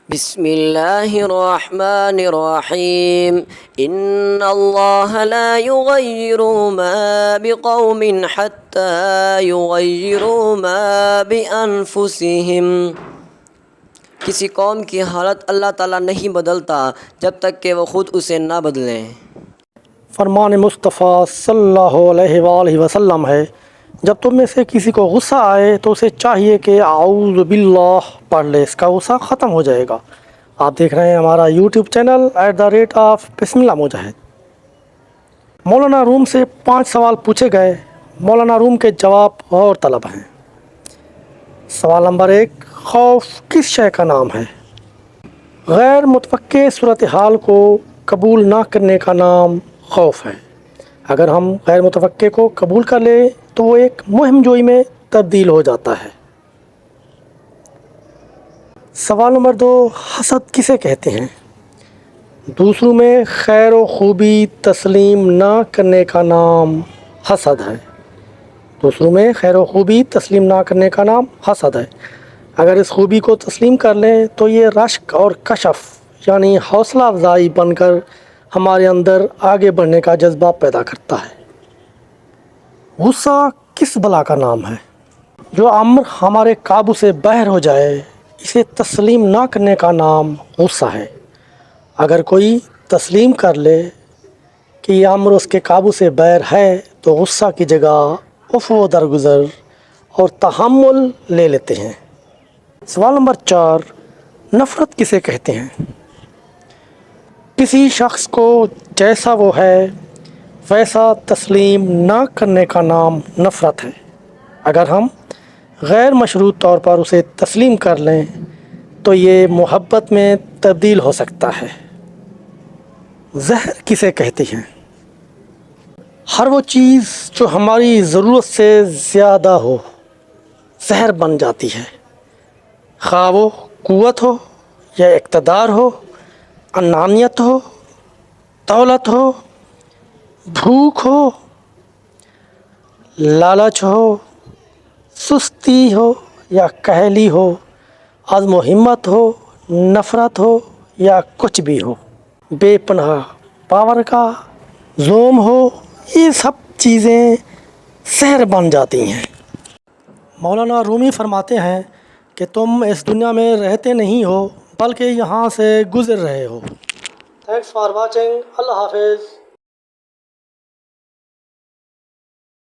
بسم اللہ الرحمن الرحیم ان اللہ لا یغیر ما بقوم حتی یغیروا ما بانفسہم۔ کسی قوم کی حالت اللہ تعالیٰ نہیں بدلتا جب تک کہ وہ خود اسے نہ بدلیں۔ فرمان مصطفیٰ صلی اللہ علیہ وآلہ وسلم ہے، جب تم میں سے کسی کو غصہ آئے تو اسے چاہیے کہ اعوذ باللہ پڑھ لے، اس کا غصہ ختم ہو جائے گا۔ آپ دیکھ رہے ہیں ہمارا یوٹیوب چینل @بسم اللہ مجاہد۔ مولانا روم سے 5 سوال پوچھے گئے، مولانا روم کے جواب اور طلب ہیں۔ سوال نمبر 1، خوف کس شے کا نام ہے؟ غیر متوقع صورتحال کو قبول نہ کرنے کا نام خوف ہے۔ اگر ہم غیر متوقع کو قبول کر لیں تو وہ ایک مہم جوئی میں تبدیل ہو جاتا ہے۔ سوال نمبر 2، حسد کسے کہتے ہیں؟ دوسروں میں خیر و خوبی تسلیم نہ کرنے کا نام حسد ہے۔ دوسروں میں خیر و خوبی تسلیم نہ کرنے کا نام حسد ہے۔ اگر اس خوبی کو تسلیم کر لیں تو یہ رشک اور کشف یعنی حوصلہ افزائی بن کر ہمارے اندر آگے بڑھنے کا جذبہ پیدا کرتا ہے۔ غصہ کس بلا کا نام ہے؟ جو امر ہمارے قابو سے باہر ہو جائے اسے تسلیم نہ کرنے کا نام غصہ ہے۔ اگر کوئی تسلیم کر لے کہ یہ امر اس کے قابو سے باہر ہے تو غصہ کی جگہ عفو درگزر اور تحمل لے لیتے ہیں۔ سوال نمبر 4، نفرت کسے کہتے ہیں؟ کسی شخص کو جیسا وہ ہے ویسا تسلیم نہ کرنے کا نام نفرت ہے۔ اگر ہم غیر مشروط طور پر اسے تسلیم کر لیں تو یہ محبت میں تبدیل ہو سکتا ہے۔ زہر کسے کہتے ہیں؟ ہر وہ چیز جو ہماری ضرورت سے زیادہ ہو زہر بن جاتی ہے، خواہ وہ قوت ہو یا اقتدار ہو، انانیت ہو، دولت ہو، بھوک ہو، لالچ ہو، سستی ہو یا کاہلی ہو، عزم و ہمت ہو، نفرت ہو یا کچھ بھی ہو، بے پناہ پاور کا زوم ہو، یہ سب چیزیں زہر بن جاتی ہیں۔ مولانا رومی فرماتے ہیں کہ تم اس دنیا میں رہتے نہیں ہو بلکہ یہاں سے گزر رہے ہو۔ Thanks for watching. اللہ حافظ۔